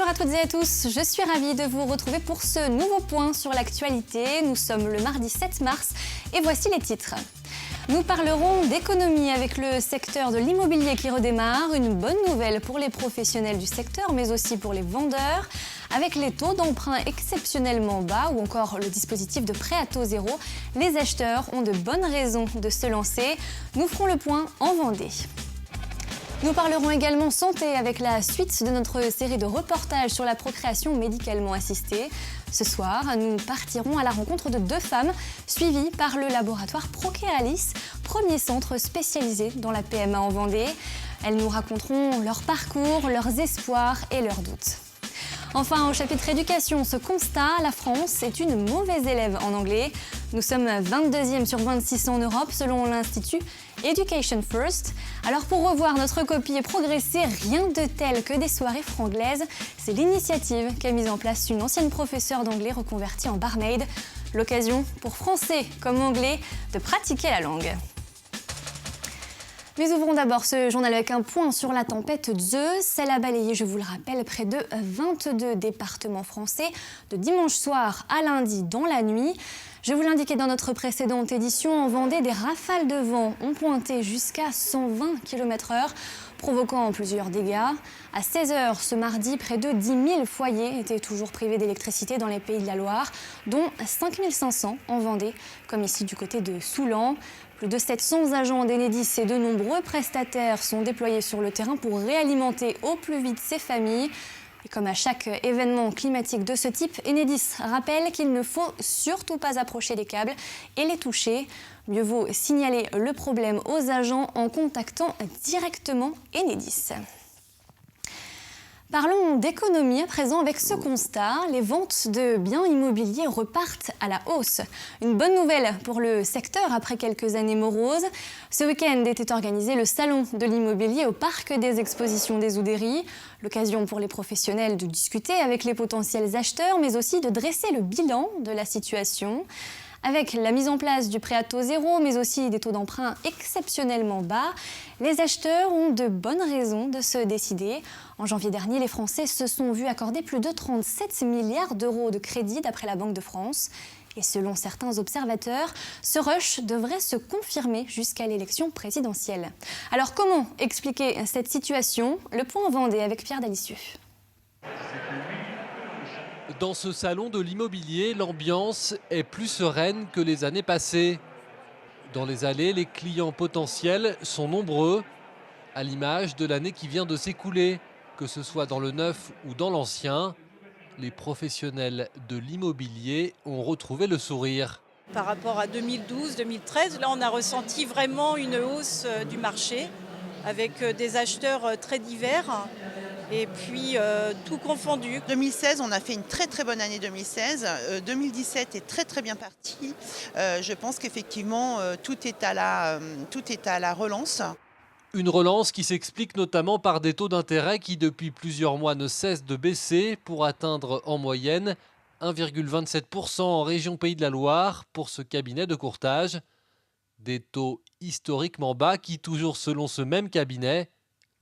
Bonjour à toutes et à tous, je suis ravie de vous retrouver pour ce nouveau point sur l'actualité. Nous sommes le mardi 7 mars et voici les titres. Nous parlerons d'économie avec le secteur de l'immobilier qui redémarre, une bonne nouvelle pour les professionnels du secteur mais aussi pour les vendeurs. Avec les taux d'emprunt exceptionnellement bas ou encore le dispositif de prêt à taux zéro, les acheteurs ont de bonnes raisons de se lancer. Nous ferons le point en Vendée. Nous parlerons également santé avec la suite de notre série de reportages sur la procréation médicalement assistée. Ce soir, nous partirons à la rencontre de deux femmes suivies par le laboratoire Procréalis, premier centre spécialisé dans la PMA en Vendée. Elles nous raconteront leur parcours, leurs espoirs et leurs doutes. Enfin, au chapitre éducation, ce constat, la France est une mauvaise élève en anglais. Nous sommes 22e sur 26 en Europe selon l'Institut Education First. Alors pour revoir notre copie et progresser, rien de tel que des soirées franglaises. C'est l'initiative qu'a mise en place une ancienne professeure d'anglais reconvertie en barmaid. L'occasion pour Français comme Anglais de pratiquer la langue. Mais ouvrons d'abord ce journal avec un point sur la tempête Zeus. Elle a balayé, je vous le rappelle, près de 22 départements français de dimanche soir à lundi dans la nuit. Je vous l'indiquais dans notre précédente édition, en Vendée, des rafales de vent ont pointé jusqu'à 120 km/h, provoquant plusieurs dégâts. À 16h ce mardi, près de 10 000 foyers étaient toujours privés d'électricité dans les Pays de la Loire, dont 5 500 en Vendée, comme ici du côté de Soulan. Plus de 700 agents d'Enedis et de nombreux prestataires sont déployés sur le terrain pour réalimenter au plus vite ces familles. Et comme à chaque événement climatique de ce type, Enedis rappelle qu'il ne faut surtout pas approcher les câbles et les toucher. Mieux vaut signaler le problème aux agents en contactant directement Enedis. Parlons d'économie à présent avec ce constat. Les ventes de biens immobiliers repartent à la hausse. Une bonne nouvelle pour le secteur après quelques années moroses. Ce week-end était organisé le salon de l'immobilier au parc des expositions des Oudéries. L'occasion pour les professionnels de discuter avec les potentiels acheteurs mais aussi de dresser le bilan de la situation. Avec la mise en place du prêt à taux zéro, mais aussi des taux d'emprunt exceptionnellement bas, les acheteurs ont de bonnes raisons de se décider. En janvier dernier, les Français se sont vus accorder plus de 37 milliards d'euros de crédit d'après la Banque de France. Et selon certains observateurs, ce rush devrait se confirmer jusqu'à l'élection présidentielle. Alors comment expliquer cette situation? Le point en Vendée avec Pierre Dalicieux. Dans ce salon de l'immobilier, l'ambiance est plus sereine que les années passées. Dans les allées, les clients potentiels sont nombreux, à l'image de l'année qui vient de s'écouler. Que ce soit dans le neuf ou dans l'ancien, les professionnels de l'immobilier ont retrouvé le sourire. Par rapport à 2012-2013, là on a ressenti vraiment une hausse du marché avec des acheteurs très divers. Et puis tout confondu. 2016, on a fait une très très bonne année 2016. 2017 est très très bien parti. Je pense qu'effectivement tout est à la relance. Une relance qui s'explique notamment par des taux d'intérêt qui depuis plusieurs mois ne cessent de baisser pour atteindre en moyenne 1,27% en région Pays de la Loire pour ce cabinet de courtage. Des taux historiquement bas qui, toujours selon ce même cabinet,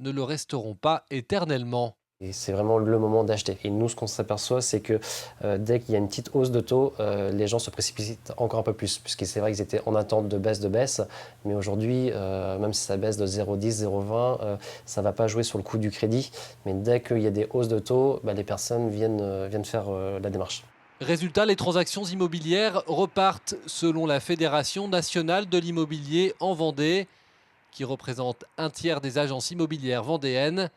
ne le resteront pas éternellement. Et c'est vraiment le moment d'acheter. Et nous, ce qu'on s'aperçoit, c'est que dès qu'il y a une petite hausse de taux, les gens se précipitent encore un peu plus. Puisque c'est vrai qu'ils étaient en attente de baisse. Mais aujourd'hui, même si ça baisse de 0,10, 0,20, ça ne va pas jouer sur le coût du crédit. Mais dès qu'il y a des hausses de taux, les personnes viennent faire la démarche. Résultat, les transactions immobilières repartent selon la Fédération nationale de l'immobilier en Vendée, qui représente un tiers des agences immobilières vendéennes.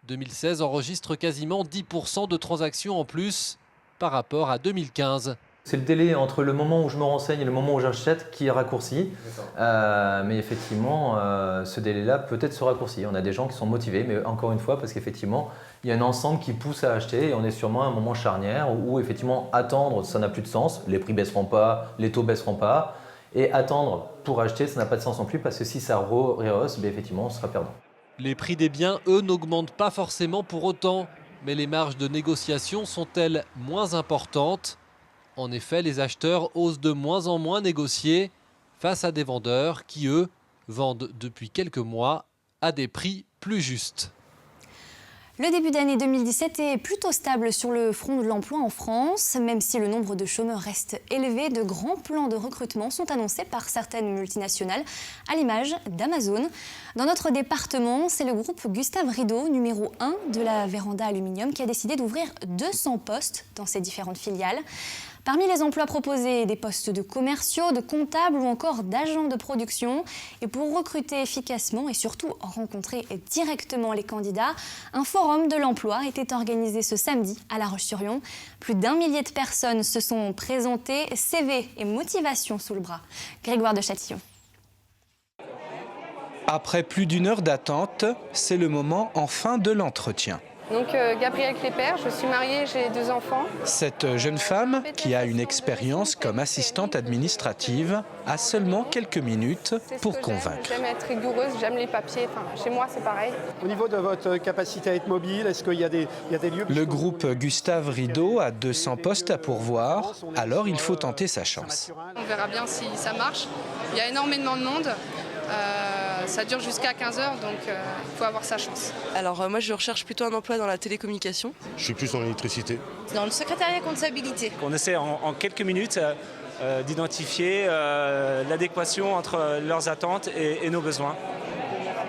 2016 enregistre quasiment 10% de transactions en plus par rapport à 2015. C'est le délai entre le moment où je me renseigne et le moment où j'achète qui est raccourci. Mais effectivement, ce délai-là peut-être se raccourcit. On a des gens qui sont motivés, mais encore une fois, parce qu'effectivement, il y a un ensemble qui pousse à acheter et on est sûrement à un moment charnière où effectivement attendre, ça n'a plus de sens. Les prix baisseront pas, les taux baisseront pas. Et attendre pour acheter, ça n'a pas de sens non plus parce que si ça rehausse, effectivement, on sera perdant. Les prix des biens, eux, n'augmentent pas forcément pour autant. Mais les marges de négociation sont-elles moins importantes? En effet, les acheteurs osent de moins en moins négocier face à des vendeurs qui, eux, vendent depuis quelques mois à des prix plus justes. Le début d'année 2017 est plutôt stable sur le front de l'emploi en France. Même si le nombre de chômeurs reste élevé, de grands plans de recrutement sont annoncés par certaines multinationales, à l'image d'Amazon. Dans notre département, c'est le groupe Gustave Rideau, numéro 1 de la Véranda Aluminium, qui a décidé d'ouvrir 200 postes dans ses différentes filiales. Parmi les emplois proposés, des postes de commerciaux, de comptables ou encore d'agents de production. Et pour recruter efficacement et surtout rencontrer directement les candidats, un forum de l'emploi était organisé ce samedi à La Roche-sur-Yon. Plus d'1 millier de personnes se sont présentées, CV et motivation sous le bras. Grégoire de Châtillon. Après plus d'1 heure d'attente, c'est le moment enfin de l'entretien. Donc Gabrielle Clépère, je suis mariée, j'ai 2 enfants. Cette jeune femme, qui a une expérience comme assistante administrative, a seulement quelques minutes pour convaincre. J'aime être rigoureuse, j'aime les papiers, chez moi c'est pareil. Au niveau de votre capacité à être mobile, est-ce qu'il y a des lieux... Le groupe Gustave Rideau a 200 postes à pourvoir, alors il faut tenter sa chance. On verra bien si ça marche. Il y a énormément de monde. Ça dure jusqu'à 15h, donc il faut avoir sa chance. Alors moi je recherche plutôt un emploi dans la télécommunication. Je suis plus dans l'électricité. Dans le secrétariat comptabilité. On essaie en quelques minutes d'identifier l'adéquation entre leurs attentes et nos besoins.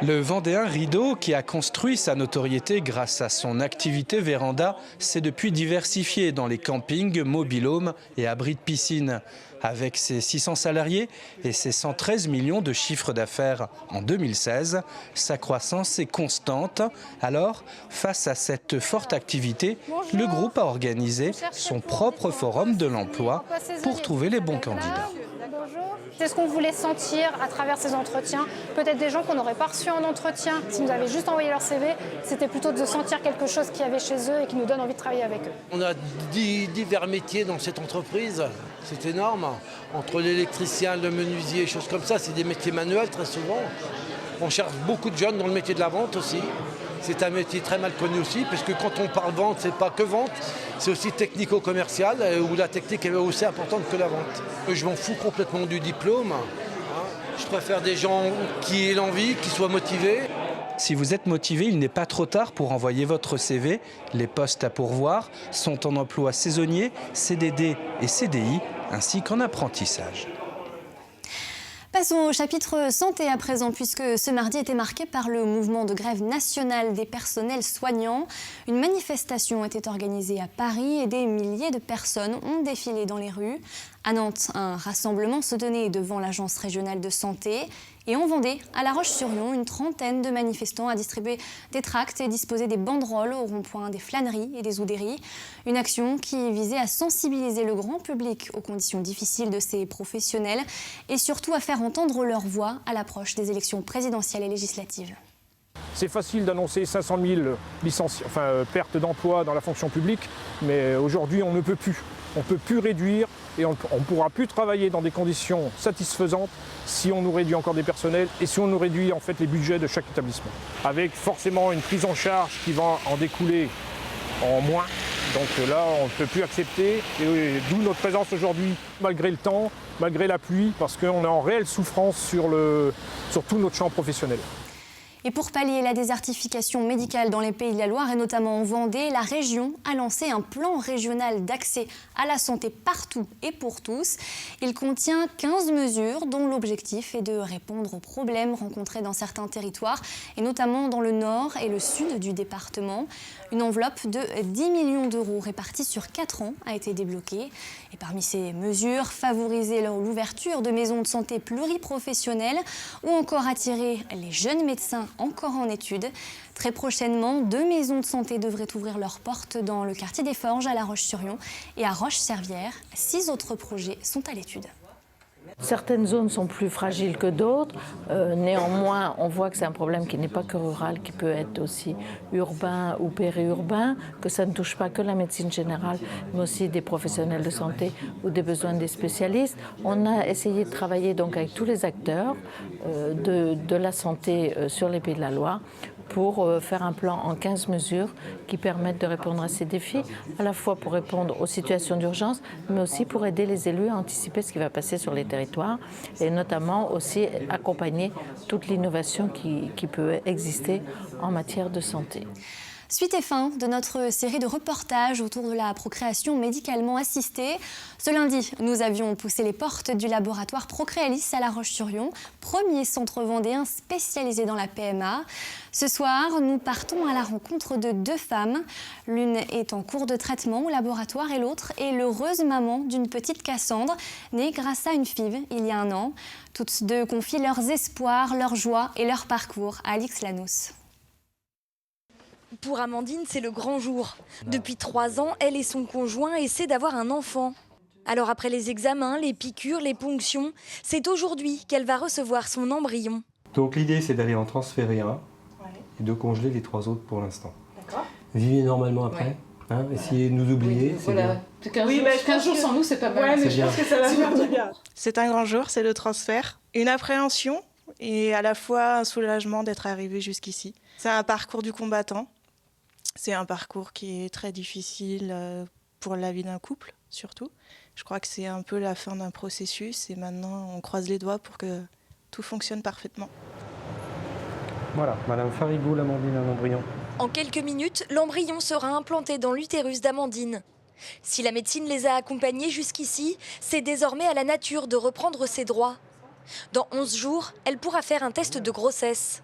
Le Vendéen Rideau, qui a construit sa notoriété grâce à son activité véranda, s'est depuis diversifié dans les campings, mobil-homes et abris de piscine. Avec ses 600 salariés et ses 113 millions de chiffre d'affaires en 2016, sa croissance est constante. Alors, face à cette forte activité, le groupe a organisé son propre forum de l'emploi pour trouver les bons candidats. C'est ce qu'on voulait sentir à travers ces entretiens. Peut-être des gens qu'on n'aurait pas reçus en entretien, s'ils nous avaient juste envoyé leur CV, c'était plutôt de sentir quelque chose qu'il y avait chez eux et qui nous donne envie de travailler avec eux. On a divers métiers dans cette entreprise, c'est énorme. Entre l'électricien, le menuisier, choses comme ça, c'est des métiers manuels très souvent. On cherche beaucoup de jeunes dans le métier de la vente aussi. C'est un métier très mal connu aussi, puisque quand on parle vente, c'est pas que vente, c'est aussi technico-commercial, où la technique est aussi importante que la vente. Je m'en fous complètement du diplôme. Je préfère des gens qui aient l'envie, qui soient motivés. Si vous êtes motivé, il n'est pas trop tard pour envoyer votre CV. Les postes à pourvoir sont en emploi saisonnier, CDD et CDI, ainsi qu'en apprentissage. Passons au chapitre santé à présent, puisque ce mardi était marqué par le mouvement de grève nationale des personnels soignants. Une manifestation était organisée à Paris et des milliers de personnes ont défilé dans les rues. À Nantes, un rassemblement se tenait devant l'agence régionale de santé. Et en Vendée, à La Roche-sur-Yon, une trentaine de manifestants a distribué des tracts et disposé des banderoles au rond-point des flâneries et des oudéries. Une action qui visait à sensibiliser le grand public aux conditions difficiles de ces professionnels et surtout à faire entendre leur voix à l'approche des élections présidentielles et législatives. C'est facile d'annoncer 500 000 pertes d'emplois dans la fonction publique, mais aujourd'hui on ne peut plus. On ne peut plus réduire et on ne pourra plus travailler dans des conditions satisfaisantes si on nous réduit encore des personnels et si on nous réduit en fait les budgets de chaque établissement. Avec forcément une prise en charge qui va en découler en moins. Donc là, on ne peut plus accepter. Et d'où notre présence aujourd'hui, malgré le temps, malgré la pluie, parce qu'on est en réelle souffrance sur tout notre champ professionnel. Et pour pallier la désertification médicale dans les Pays de la Loire et notamment en Vendée, la région a lancé un plan régional d'accès à la santé partout et pour tous. Il contient 15 mesures dont l'objectif est de répondre aux problèmes rencontrés dans certains territoires et notamment dans le nord et le sud du département. Une enveloppe de 10 millions d'euros répartie sur 4 ans a été débloquée. Et parmi ces mesures, favoriser l'ouverture de maisons de santé pluriprofessionnelles ou encore attirer les jeunes médecins encore en études. Très prochainement, 2 maisons de santé devraient ouvrir leurs portes dans le quartier des Forges à La Roche-sur-Yon et à Roche-Servière. 6 autres projets sont à l'étude. Certaines zones sont plus fragiles que d'autres. Néanmoins, on voit que c'est un problème qui n'est pas que rural, qui peut être aussi urbain ou périurbain, que ça ne touche pas que la médecine générale, mais aussi des professionnels de santé ou des besoins des spécialistes. On a essayé de travailler donc avec tous les acteurs de la santé sur les Pays de la Loire pour faire un plan en 15 mesures qui permettent de répondre à ces défis, à la fois pour répondre aux situations d'urgence, mais aussi pour aider les élus à anticiper ce qui va passer sur les territoires et notamment aussi accompagner toute l'innovation qui peut exister en matière de santé. Suite et fin de notre série de reportages autour de la procréation médicalement assistée. Ce lundi, nous avions poussé les portes du laboratoire Procréalis à La Roche-sur-Yon, premier centre vendéen spécialisé dans la PMA. Ce soir, nous partons à la rencontre de 2 femmes. L'une est en cours de traitement au laboratoire et l'autre est l'heureuse maman d'une petite Cassandre, née grâce à une FIV il y a 1 an. Toutes 2 confient leurs espoirs, leurs joies et leur parcours à Alix Lanous. Pour Amandine, c'est le grand jour. Depuis 3 ans, elle et son conjoint essaient d'avoir un enfant. Alors après les examens, les piqûres, les ponctions, c'est aujourd'hui qu'elle va recevoir son embryon. Donc l'idée c'est d'aller en transférer un et de congeler les 3 autres pour l'instant. D'accord. Vivez normalement après, hein, essayez de nous oublier, c'est bien. 15 jours sans nous, c'est pas mal. Ouais, mais je pense que ça va faire du bien. C'est un grand jour, c'est le transfert. Une appréhension et à la fois un soulagement d'être arrivé jusqu'ici. C'est un parcours du combattant. C'est un parcours qui est très difficile pour la vie d'un couple, surtout. Je crois que c'est un peu la fin d'un processus et maintenant on croise les doigts pour que tout fonctionne parfaitement. Voilà, Madame Farigoul, Amandine, un embryon. En quelques minutes, l'embryon sera implanté dans l'utérus d'Amandine. Si la médecine les a accompagnés jusqu'ici, c'est désormais à la nature de reprendre ses droits. Dans 11 jours, elle pourra faire un test de grossesse.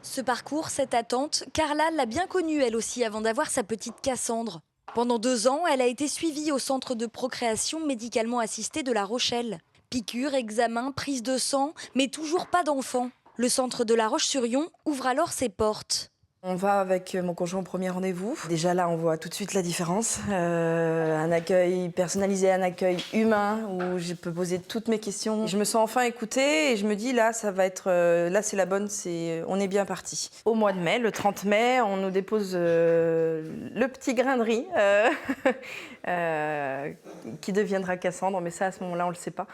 Ce parcours, cette attente, Carla l'a bien connue elle aussi avant d'avoir sa petite Cassandre. Pendant 2 ans, elle a été suivie au centre de procréation médicalement assistée de La Rochelle. Piqûres, examens, prise de sang, mais toujours pas d'enfant. Le centre de La Roche-sur-Yon ouvre alors ses portes. On va avec mon conjoint au premier rendez-vous. Déjà là, on voit tout de suite la différence. Un accueil personnalisé, un accueil humain où je peux poser toutes mes questions. Je me sens enfin écoutée et je me dis là, ça va être, là c'est la bonne, on est bien parti. Au mois de mai, le 30 mai, on nous dépose le petit grain de riz qui deviendra Cassandre, mais ça à ce moment-là, on le sait pas.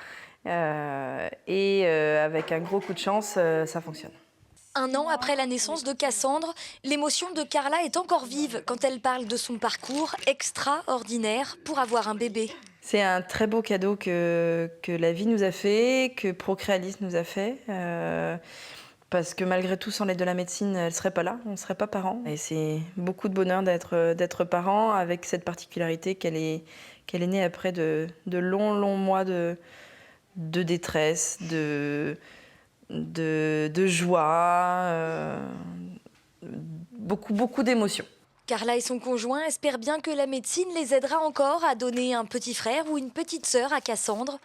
Avec un gros coup de chance, ça fonctionne. 1 an après la naissance de Cassandre, l'émotion de Carla est encore vive quand elle parle de son parcours extraordinaire pour avoir un bébé. C'est un très beau cadeau que la vie nous a fait, que Procréalis nous a fait. Parce que malgré tout, sans l'aide de la médecine, elle ne serait pas là, on ne serait pas parents. Et c'est beaucoup de bonheur d'être parent avec cette particularité qu'elle est née après de longs mois de détresse, de joie, beaucoup d'émotions. Carla et son conjoint espèrent bien que la médecine les aidera encore à donner un petit frère ou une petite sœur à Cassandre.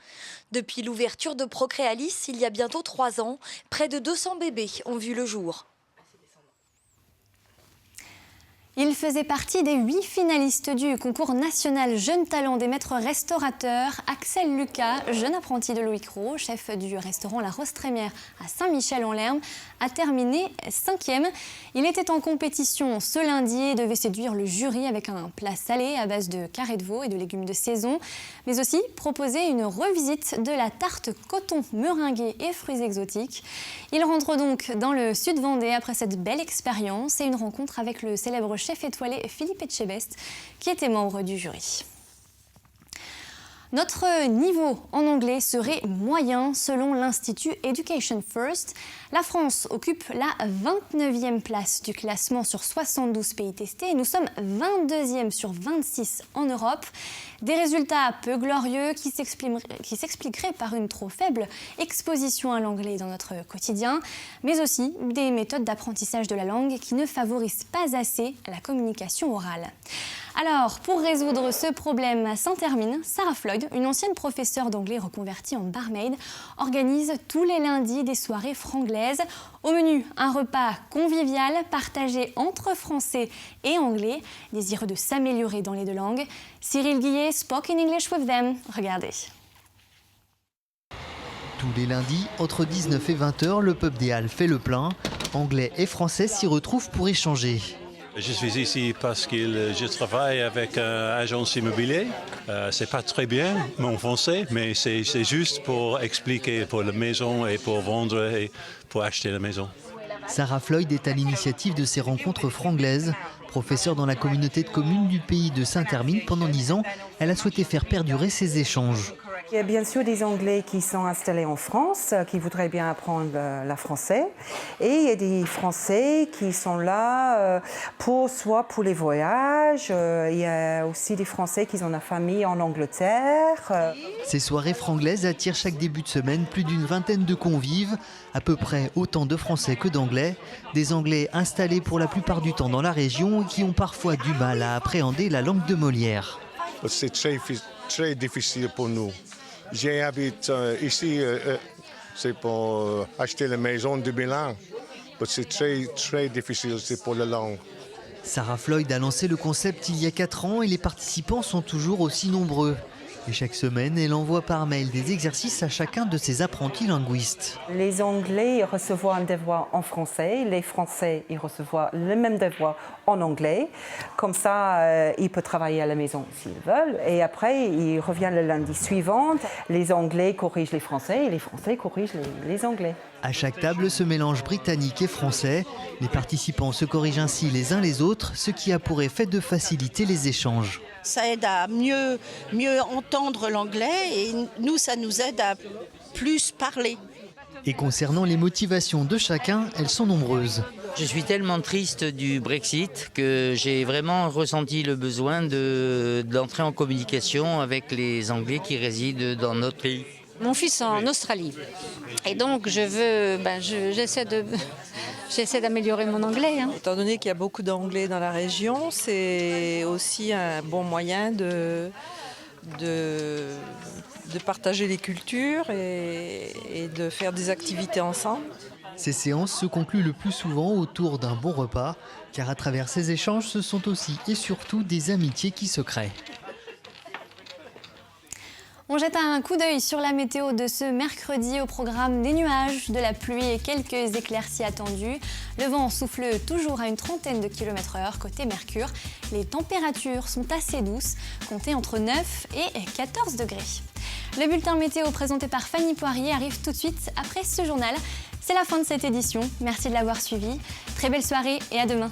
Depuis l'ouverture de Procréalis, il y a bientôt 3 ans, près de 200 bébés ont vu le jour. Il faisait partie des 8 finalistes du concours national Jeunes Talents des maîtres restaurateurs. Axel Lucas, jeune apprenti de Loïc Roux, chef du restaurant La Rose Trémière à Saint-Michel-en-Lerme, a terminé 5e. Il était en compétition ce lundi et devait séduire le jury avec un plat salé à base de carrés de veau et de légumes de saison, mais aussi proposer une revisite de la tarte coton meringuée et fruits exotiques. Il rentre donc dans le sud Vendée après cette belle expérience et une rencontre avec le célèbre chef étoilé Philippe Etchebest, qui était membre du jury. Notre niveau en anglais serait moyen selon l'Institut Education First. La France occupe la 29e place du classement sur 72 pays testés et nous sommes 22e sur 26 en Europe. Des résultats peu glorieux qui s'expliqueraient par une trop faible exposition à l'anglais dans notre quotidien, mais aussi des méthodes d'apprentissage de la langue qui ne favorisent pas assez la communication orale. Alors, pour résoudre ce problème à Saint-Hermine, Sarah Floyd, une ancienne professeure d'anglais reconvertie en barmaid, organise tous les lundis des soirées franglaises. Au menu, un repas convivial partagé entre français et anglais, désireux de s'améliorer dans les 2 langues. Cyril Guillet spoke in English with them. Regardez. Tous les lundis, entre 19 et 20h, le pub des Halles fait le plein. Anglais et français s'y retrouvent pour échanger. Je suis ici parce que je travaille avec une agence immobilière. C'est pas très bien mon français, mais c'est juste pour expliquer pour la maison et pour vendre et pour acheter la maison. Sarah Floyd est à l'initiative de ces rencontres franglaises. Professeure dans la communauté de communes du pays de Saint-Hermine pendant 10 ans, elle a souhaité faire perdurer ces échanges. Il y a bien sûr des Anglais qui sont installés en France, qui voudraient bien apprendre le français. Et il y a des Français qui sont là soit pour les voyages. Il y a aussi des Français qui ont la famille en Angleterre. Ces soirées franglaises attirent chaque début de semaine plus d'une vingtaine de convives, à peu près autant de Français que d'Anglais. Des Anglais installés pour la plupart du temps dans la région et qui ont parfois du mal à appréhender la langue de Molière. C'est très difficile pour nous. J'habite ici, c'est pour acheter la maison de Milan. C'est très difficile, c'est pour la langue. Sarah Floyd a lancé le concept il y a 4 ans et les participants sont toujours aussi nombreux. Et chaque semaine, elle envoie par mail des exercices à chacun de ses apprentis linguistes. Les Anglais reçoivent un devoir en français, les Français ils reçoivent le même devoir en anglais. Comme ça, ils peuvent travailler à la maison s'ils veulent. Et après, ils reviennent le lundi suivant. Les Anglais corrigent les Français et les Français corrigent les Anglais. À chaque table, ce mélange britannique et français. Les participants se corrigent ainsi les uns les autres, ce qui a pour effet de faciliter les échanges. Ça aide à mieux entendre l'anglais et nous, ça nous aide à plus parler. Et concernant les motivations de chacun, elles sont nombreuses. Je suis tellement triste du Brexit que j'ai vraiment ressenti le besoin d'entrer en communication avec les Anglais qui résident dans notre pays. Mon fils est en Australie et donc j'essaie d'améliorer mon anglais. Étant donné qu'il y a beaucoup d'anglais dans la région, c'est aussi un bon moyen de partager les cultures et de faire des activités ensemble. Ces séances se concluent le plus souvent autour d'un bon repas, car à travers ces échanges, ce sont aussi et surtout des amitiés qui se créent. On jette un coup d'œil sur la météo de ce mercredi. Au programme, des nuages, de la pluie et quelques éclaircies attendues. Le vent souffle toujours à une trentaine de km/h côté Mercure. Les températures sont assez douces, comptez entre 9 et 14 degrés. Le bulletin météo présenté par Fanny Poirier arrive tout de suite après ce journal. C'est la fin de cette édition. Merci de l'avoir suivi. Très belle soirée et à demain.